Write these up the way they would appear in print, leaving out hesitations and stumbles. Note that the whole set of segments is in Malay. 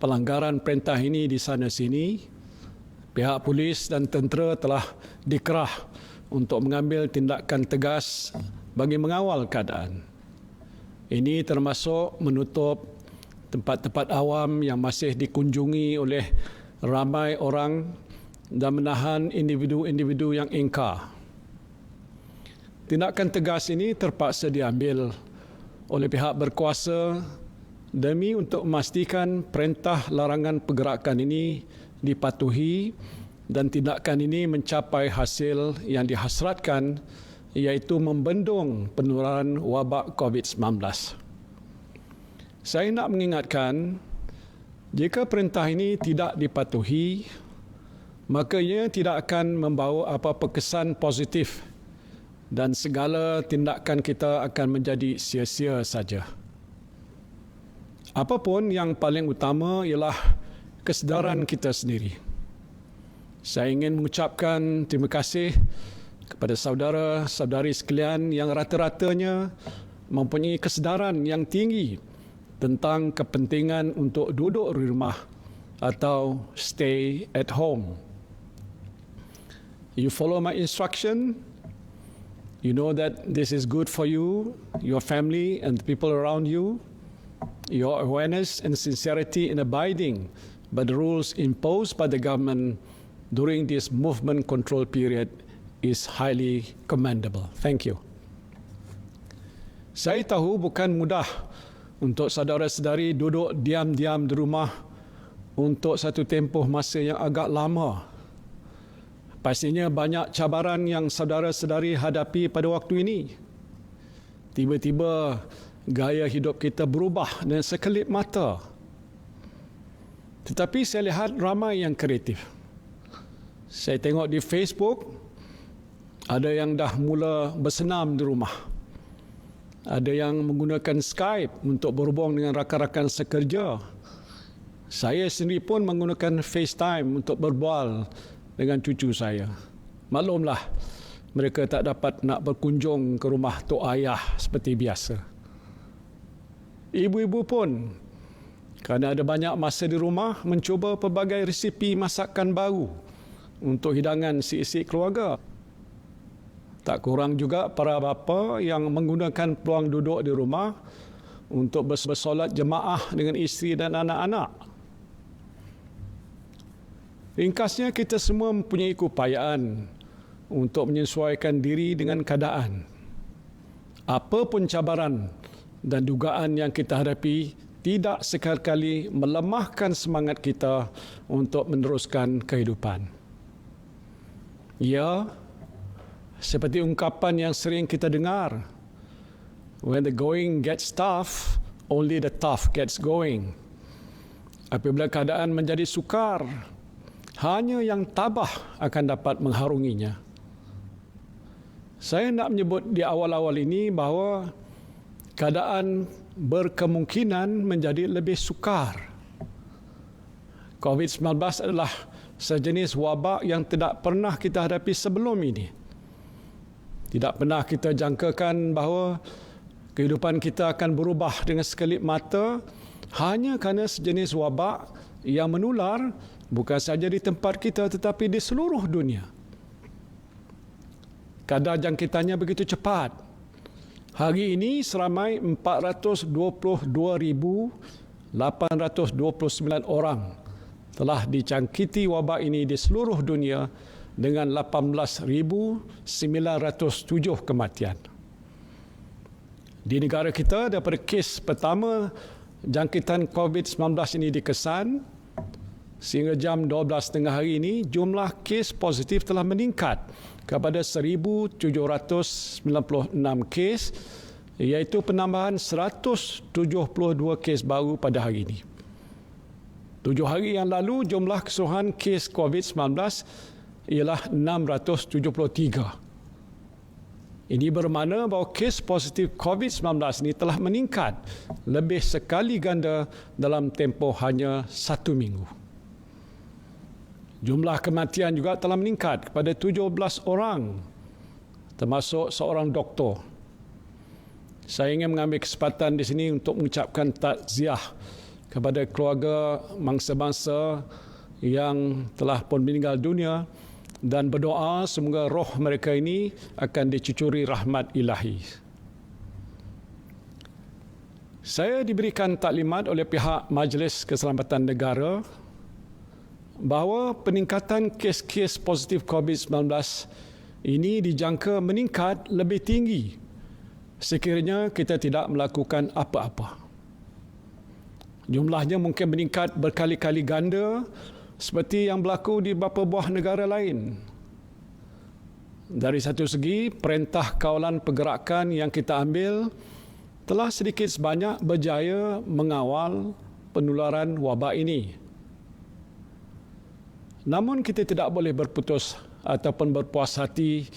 pelanggaran perintah ini di sana sini, pihak polis dan tentera telah dikerah untuk mengambil tindakan tegas bagi mengawal keadaan. Ini termasuk menutup tempat-tempat awam yang masih dikunjungi oleh ramai orang dan menahan individu-individu yang ingkar. Tindakan tegas ini terpaksa diambil oleh pihak berkuasa demi untuk memastikan perintah larangan pergerakan ini dipatuhi dan tindakan ini mencapai hasil yang dihasratkan, iaitu membendung penularan wabak COVID-19. Saya nak mengingatkan, jika perintah ini tidak dipatuhi, maka ia tidak akan membawa apa-apa kesan positif dan segala tindakan kita akan menjadi sia-sia saja. Apapun yang paling utama ialah kesedaran kita sendiri. Saya ingin mengucapkan terima kasih kepada saudara-saudari sekalian yang rata-ratanya mempunyai kesedaran yang tinggi tentang kepentingan untuk duduk di rumah atau stay at home. You follow my instruction. You know that this is good for you, your family, and the people around you. Your awareness and sincerity in abiding by the rules imposed by the government during this movement control period is highly commendable. Thank you. Saya tahu bukan mudah untuk saudara-saudari duduk diam-diam di rumah untuk satu tempoh masa yang agak lama. Pastinya banyak cabaran yang saudara-saudari hadapi pada waktu ini. Tiba-tiba gaya hidup kita berubah dengan sekelip mata. Tetapi saya lihat ramai yang kreatif. Saya tengok di Facebook, ada yang dah mula bersenam di rumah. Ada yang menggunakan Skype untuk berhubung dengan rakan-rakan sekerja. Saya sendiri pun menggunakan FaceTime untuk berbual dengan cucu saya. Maklumlah, mereka tak dapat nak berkunjung ke rumah tok ayah seperti biasa. Ibu-ibu pun, kerana ada banyak masa di rumah, mencuba pelbagai resipi masakan baru untuk hidangan si-si keluarga. Tak kurang juga para bapa yang menggunakan peluang duduk di rumah untuk bersolat jemaah dengan isteri dan anak-anak. Ringkasnya, kita semua mempunyai keupayaan untuk menyesuaikan diri dengan keadaan. Apa pun cabaran dan dugaan yang kita hadapi tidak sekali-kali melemahkan semangat kita untuk meneruskan kehidupan. Ya, seperti ungkapan yang sering kita dengar, when the going gets tough, only the tough gets going. Apabila keadaan menjadi sukar, hanya yang tabah akan dapat mengharunginya. Saya nak menyebut di awal-awal ini bahawa keadaan berkemungkinan menjadi lebih sukar. COVID-19 adalah sejenis wabak yang tidak pernah kita hadapi sebelum ini. Tidak pernah kita jangkakan bahawa kehidupan kita akan berubah dengan sekelip mata hanya kerana sejenis wabak yang menular bukan sahaja di tempat kita tetapi di seluruh dunia. Kadar jangkitannya begitu cepat. Hari ini seramai 422,829 orang telah dijangkiti wabak ini di seluruh dunia dengan 18,907 kematian. Di negara kita, daripada kes pertama jangkitan COVID-19 ini dikesan, sehingga jam 12.30 hari ini, jumlah kes positif telah meningkat kepada 1,796 kes, iaitu penambahan 172 kes baru pada hari ini. 7 hari yang lalu, jumlah keseluruhan kes COVID-19 ialah 673. Ini bermakna bahawa kes positif COVID-19 ini telah meningkat lebih sekali ganda dalam tempoh hanya 1 minggu. Jumlah kematian juga telah meningkat kepada 17 orang, termasuk seorang doktor. Saya ingin mengambil kesempatan di sini untuk mengucapkan takziah kepada keluarga mangsa-mangsa yang telah pun meninggal dunia dan berdoa semoga roh mereka ini akan dicucuri rahmat ilahi. Saya diberikan taklimat oleh pihak Majlis Keselamatan Negara bahawa peningkatan kes-kes positif COVID-19 ini dijangka meningkat lebih tinggi sekiranya kita tidak melakukan apa-apa. Jumlahnya mungkin meningkat berkali-kali ganda seperti yang berlaku di beberapa buah negara lain. Dari satu segi, perintah kawalan pergerakan yang kita ambil telah sedikit sebanyak berjaya mengawal penularan wabak ini. Namun kita tidak boleh berputus ataupun berpuas hati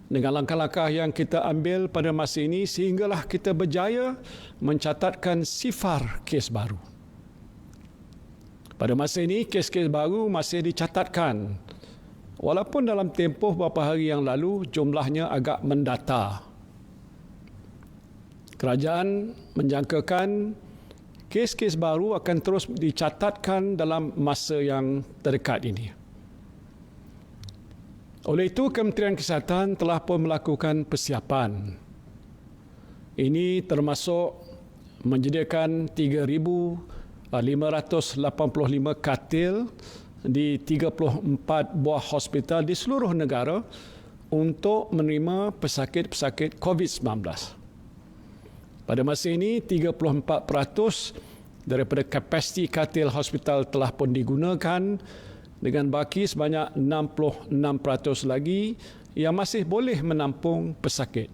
dengan langkah-langkah yang kita ambil pada masa ini sehinggalah kita berjaya mencatatkan sifar kes baru. Pada masa ini, kes-kes baru masih dicatatkan walaupun dalam tempoh beberapa hari yang lalu jumlahnya agak mendata. Kerajaan menjangkakan kes-kes baru akan terus dicatatkan dalam masa yang terdekat ini. Oleh itu, Kementerian Kesihatan telah pun melakukan persiapan. Ini termasuk menyediakan 3,585 katil di 34 buah hospital di seluruh negara untuk menerima pesakit-pesakit COVID-19. Pada masa ini, 34% daripada kapasiti katil hospital telah pun digunakan dengan baki sebanyak 66% lagi yang masih boleh menampung pesakit.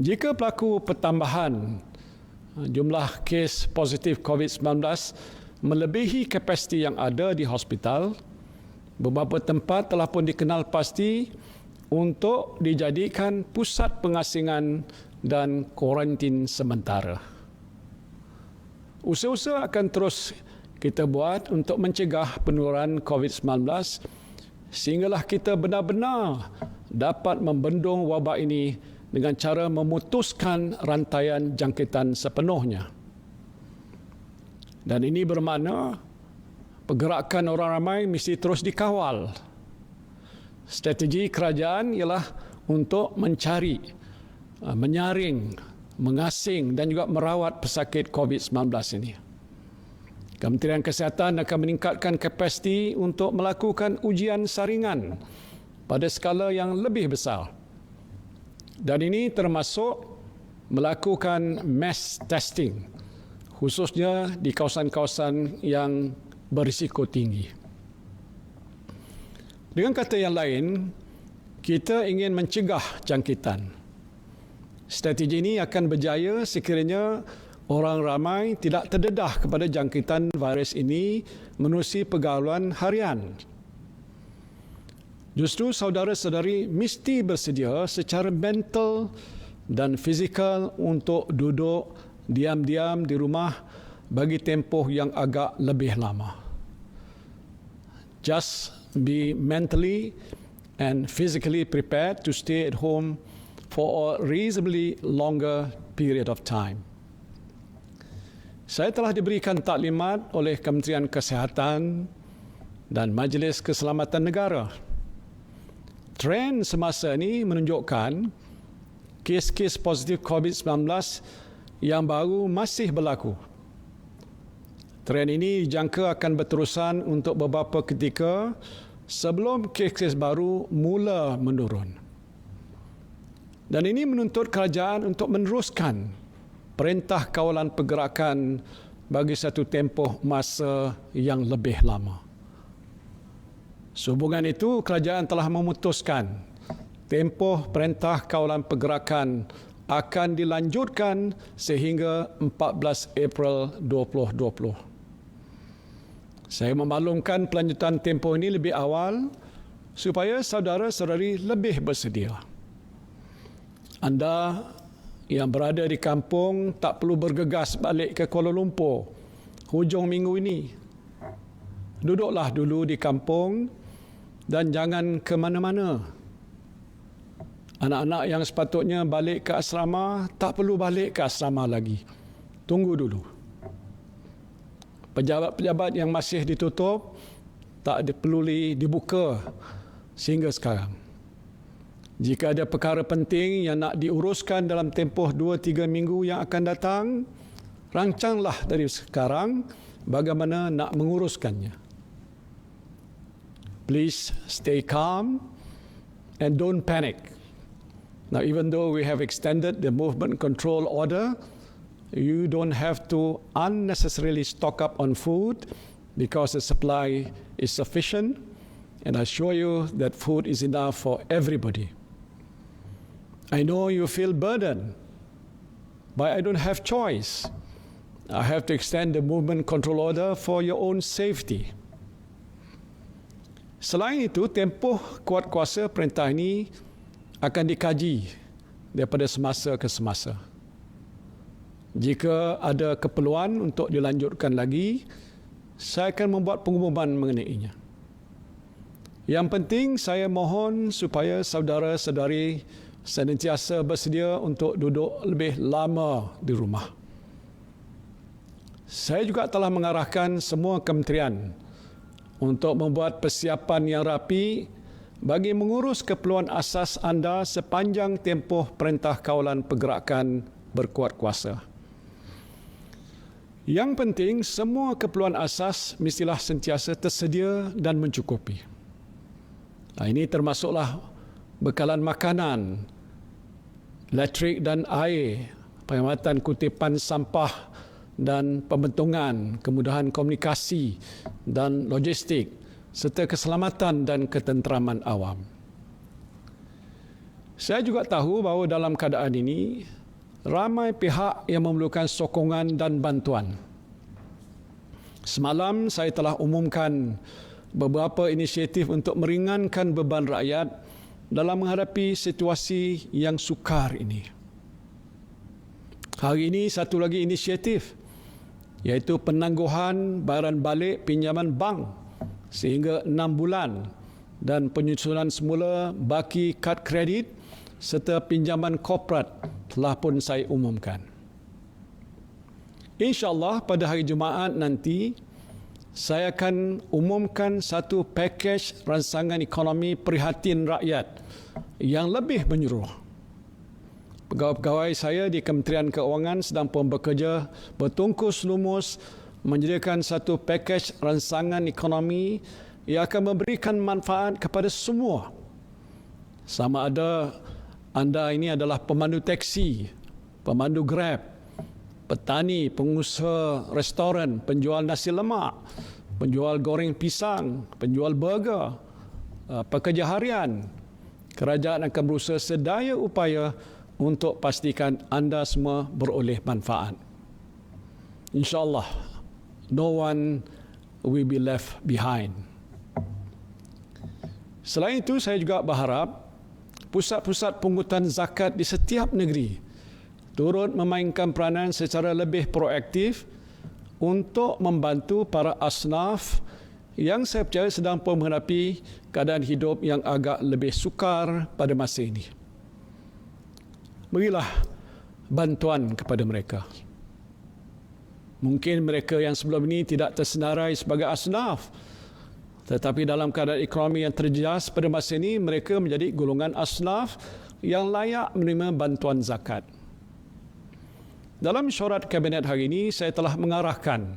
Jika berlaku pertambahan jumlah kes positif COVID-19 melebihi kapasiti yang ada di hospital, beberapa tempat telah pun dikenal pasti untuk dijadikan pusat pengasingan dan kuarantin sementara. Usaha-usaha akan terus kita buat untuk mencegah penularan COVID-19 sehinggalah kita benar-benar dapat membendung wabak ini dengan cara memutuskan rantaian jangkitan sepenuhnya. Dan ini bermakna pergerakan orang ramai mesti terus dikawal. Strategi kerajaan ialah untuk mencari, menyaring, mengasing dan juga merawat pesakit COVID-19 ini. Kementerian Kesihatan akan meningkatkan kapasiti untuk melakukan ujian saringan pada skala yang lebih besar. Dan ini termasuk melakukan mass testing, khususnya di kawasan-kawasan yang berisiko tinggi. Dengan kata yang lain, kita ingin mencegah jangkitan. Strategi ini akan berjaya sekiranya orang ramai tidak terdedah kepada jangkitan virus ini menerusi pergaulan harian. Justru saudara-saudari mesti bersedia secara mental dan fizikal untuk duduk diam-diam di rumah bagi tempoh yang agak lebih lama. Just be mentally and physically prepared to stay at home for a reasonably longer period of time. Saya telah diberikan taklimat oleh Kementerian Kesihatan dan Majlis Keselamatan Negara. Trend semasa ini menunjukkan kes-kes positif COVID-19 yang baru masih berlaku. Trend ini dijangka akan berterusan untuk beberapa ketika sebelum kes-kes baru mula menurun. Dan ini menuntut kerajaan untuk meneruskan perintah kawalan pergerakan bagi satu tempoh masa yang lebih lama. Sehubungan itu, kerajaan telah memutuskan tempoh perintah kawalan pergerakan akan dilanjutkan sehingga 14 April 2020. Saya memaklumkan pelanjutan tempoh ini lebih awal supaya saudara-saudari lebih bersedia. Anda yang berada di kampung tak perlu bergegas balik ke Kuala Lumpur hujung minggu ini. Duduklah dulu di kampung dan jangan ke mana-mana. Anak-anak yang sepatutnya balik ke asrama tak perlu balik ke asrama lagi. Tunggu dulu. pejabat-pejabat yang masih ditutup tak perlu dibuka sehingga sekarang. Jika ada perkara penting yang nak diuruskan dalam tempoh 2-3 minggu yang akan datang, rancanglah dari sekarang bagaimana nak menguruskannya. Please stay calm and don't panic. Now, even though we have extended the movement control order, you don't have to unnecessarily stock up on food because the supply is sufficient, and I assure you that food is enough for everybody. I know you feel burdened, but I don't have choice. I have to extend the movement control order for your own safety. Selain itu, tempoh kuat kuasa perintah ini akan dikaji daripada semasa ke semasa. Jika ada keperluan untuk dilanjutkan lagi, saya akan membuat pengumuman mengenainya. Yang penting, saya mohon supaya saudara-saudari senantiasa bersedia untuk duduk lebih lama di rumah. Saya juga telah mengarahkan semua kementerian untuk membuat persiapan yang rapi bagi mengurus keperluan asas anda sepanjang tempoh Perintah Kawalan Pergerakan berkuat kuasa. Yang penting, semua keperluan asas mestilah sentiasa tersedia dan mencukupi. Ini termasuklah bekalan makanan, elektrik dan air, penghematan kutipan sampah dan pembentungan, kemudahan komunikasi dan logistik, serta keselamatan dan ketenteraman awam. Saya juga tahu bahawa dalam keadaan ini, ramai pihak yang memerlukan sokongan dan bantuan. Semalam saya telah umumkan beberapa inisiatif untuk meringankan beban rakyat dalam menghadapi situasi yang sukar ini. Hari ini satu lagi inisiatif, iaitu penangguhan bayaran balik pinjaman bank sehingga 6 bulan dan penyusunan semula baki kad kredit serta pinjaman korporat telah pun saya umumkan. InsyaAllah pada hari Jumaat nanti, saya akan umumkan satu pakej rancangan ekonomi prihatin rakyat yang lebih menyeluruh. Pegawai-pegawai saya di Kementerian Keuangan sedang pun bekerja bertungkus lumus menyediakan satu pakej rancangan ekonomi yang akan memberikan manfaat kepada semua. Sama ada anda ini adalah pemandu teksi, pemandu Grab, petani, pengusaha restoran, penjual nasi lemak, penjual goreng pisang, penjual burger, pekerja harian. Kerajaan akan berusaha sedaya upaya untuk pastikan anda semua beroleh manfaat. InsyaAllah, no one will be left behind. Selain itu, saya juga berharap pusat-pusat pungutan zakat di setiap negeri turut memainkan peranan secara lebih proaktif untuk membantu para asnaf yang saya percaya sedang pun menghadapi keadaan hidup yang agak lebih sukar pada masa ini. Berilah bantuan kepada mereka. Mungkin mereka yang sebelum ini tidak tersenarai sebagai asnaf, tetapi dalam keadaan ekonomi yang terjejas pada masa ini, mereka menjadi golongan asnaf yang layak menerima bantuan zakat. Dalam mesyuarat Kabinet hari ini, saya telah mengarahkan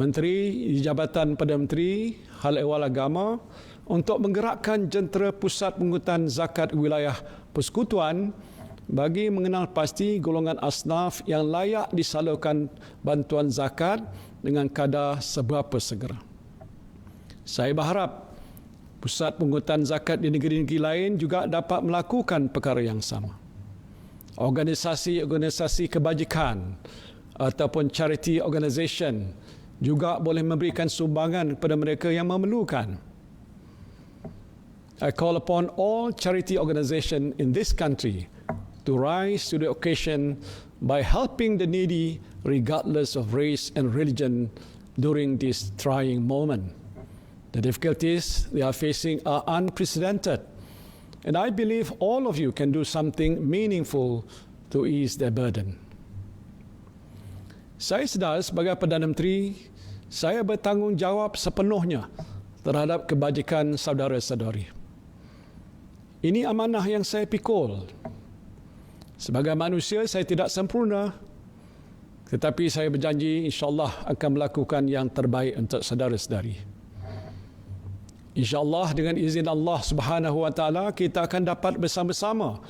Menteri di Jabatan Perdana Menteri Hal Ehwal Agama untuk menggerakkan jentera pusat pungutan zakat wilayah persekutuan bagi mengenal pasti golongan asnaf yang layak disalurkan bantuan zakat dengan kadar seberapa segera. Saya berharap pusat pungutan zakat di negeri-negeri lain juga dapat melakukan perkara yang sama. Organisasi-organisasi kebajikan ataupun charity organisation juga boleh memberikan sumbangan kepada mereka yang memerlukan. I call upon all charity organizations in this country to rise to the occasion by helping the needy regardless of race and religion during this trying moment. The difficulties they are facing are unprecedented, and I believe all of you can do something meaningful to ease their burden. Saya sedar sebagai Perdana Menteri, saya bertanggungjawab sepenuhnya terhadap kebajikan saudara-saudari. Ini amanah yang saya pikul. Sebagai manusia, saya tidak sempurna, tetapi saya berjanji insya-Allah akan melakukan yang terbaik untuk saudara-saudari. InsyaAllah dengan izin Allah Subhanahu Wa Taala kita akan dapat bersama-sama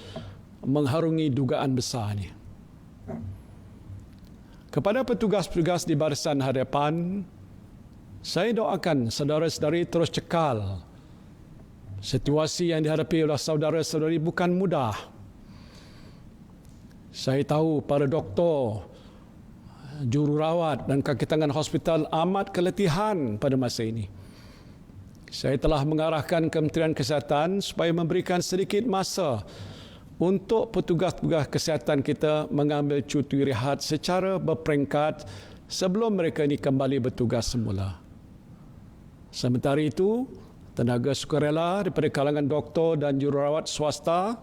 mengharungi dugaan besar ini. Kepada petugas-petugas di barisan hadapan, saya doakan saudara-saudari terus cekal. Situasi yang dihadapi oleh saudara-saudari bukan mudah. Saya tahu para doktor, jururawat dan kaki tangan hospital amat keletihan pada masa ini. Saya telah mengarahkan Kementerian Kesihatan supaya memberikan sedikit masa untuk petugas-petugas kesihatan kita mengambil cuti rehat secara berperingkat sebelum mereka ini kembali bertugas semula. Sementara itu, tenaga sukarela daripada kalangan doktor dan jururawat swasta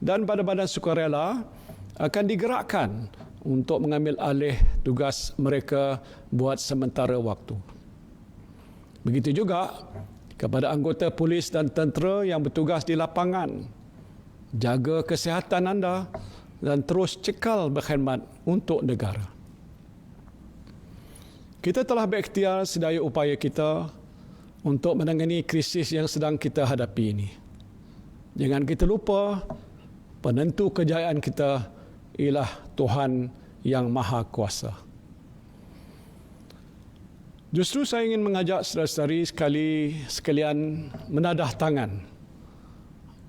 dan badan-badan sukarela akan digerakkan untuk mengambil alih tugas mereka buat sementara waktu. Begitu juga kepada anggota polis dan tentera yang bertugas di lapangan, jaga kesihatan anda dan terus cekal berkhidmat untuk negara. Kita telah berikhtiar sedaya upaya kita untuk menangani krisis yang sedang kita hadapi ini. Jangan kita lupa, penentu kejayaan kita ialah Tuhan yang Maha Kuasa. Justru saya ingin mengajak saudara-saudari sekalian menadah tangan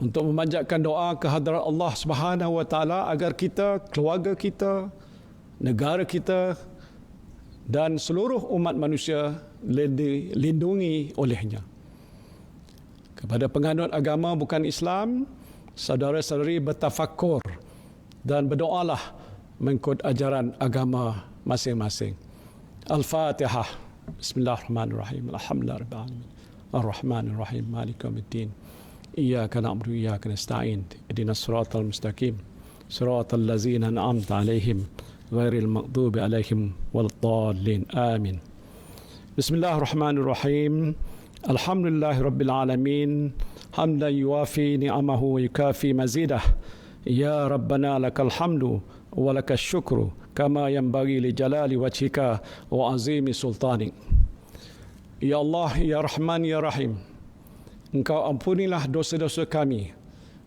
untuk memanjatkan doa ke hadirat Allah Subhanahu Wa Taala agar kita, keluarga kita, negara kita dan seluruh umat manusia dilindungi olehnya. Kepada penganut agama bukan Islam, saudara-saudari bertafakur dan berdoalah mengikut ajaran agama masing-masing. Al-Fatihah. Bismillahirrahmanirrahim. Alhamdulillahirabbil alamin. Arrahmanirrahim. Maliki yaumiddin. Iyyaka na'budu wa iyyaka nasta'in. Ihdinas siratal mustaqim. Siratal ladzina an'amta 'alaihim ghairil maghdubi 'alaihim waladdallin. Amin. Bismillahirrahmanirrahim. Alhamdulillahirabbil alamin. Hamdan yuwafi ni'amahu wa yukafi mazidah. Ya Rabbana lakal hamdu wa lakal syukru kama yanbaghi li jalali wajhika wa azimi sultanik. Ya Allah, Ya Rahman, Ya Rahim, Engkau ampunilah dosa-dosa kami.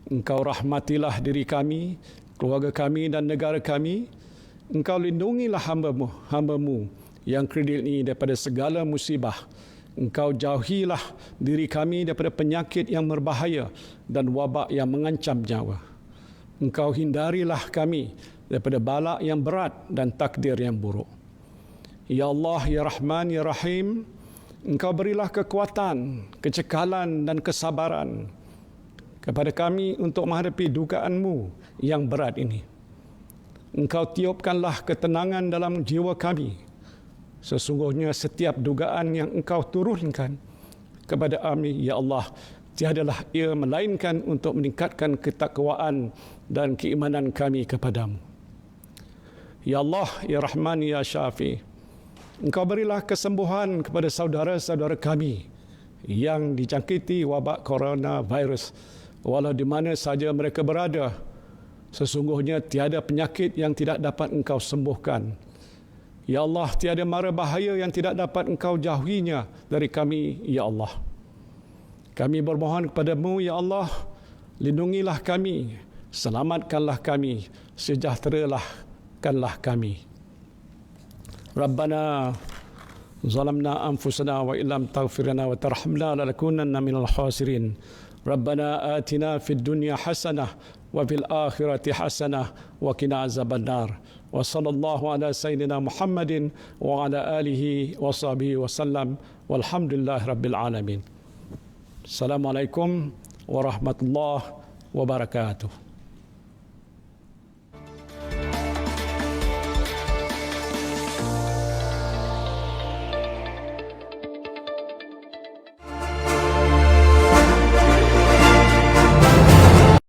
Engkau rahmatilah diri kami, keluarga kami dan negara kami. Engkau lindungilah hamba-Mu yang kredil ini daripada segala musibah. Engkau jauhilah diri kami daripada penyakit yang berbahaya dan wabak yang mengancam nyawa. Engkau hindarilah kami daripada bala yang berat dan takdir yang buruk. Ya Allah, Ya Rahman, Ya Rahim, Engkau berilah kekuatan, kecekalan dan kesabaran kepada kami untuk menghadapi dugaan-Mu yang berat ini. Engkau tiupkanlah ketenangan dalam jiwa kami. Sesungguhnya setiap dugaan yang Engkau turunkan kepada kami, Ya Allah, tiadalah ia melainkan untuk meningkatkan ketakwaan dan keimanan kami kepadamu. Ya Allah, Ya Rahman, Ya Syafi, Engkau berilah kesembuhan kepada saudara-saudara kami yang dijangkiti wabak coronavirus, walau di mana saja mereka berada. Sesungguhnya tiada penyakit yang tidak dapat Engkau sembuhkan. Ya Allah, tiada mara bahaya yang tidak dapat Engkau jauhinya dari kami, Ya Allah. Kami bermohon kepadamu, Ya Allah, lindungilah kami, selamatkanlah kami, sejahterakanlah kami. Rabbana zalamna anfusana wa illam taghfir lana wa tarhamna lanakunanna minal khasirin. Rabbana atina fid dunya hasanah wa fil akhirati hasanah wa qina azabannar. Wa sallallahu ala sayyidina Muhammadin wa ala alihi wa sahbihi wa sallam. Walhamdulillahi rabbil alamin. Assalamualaikum warahmatullahi wabarakatuh.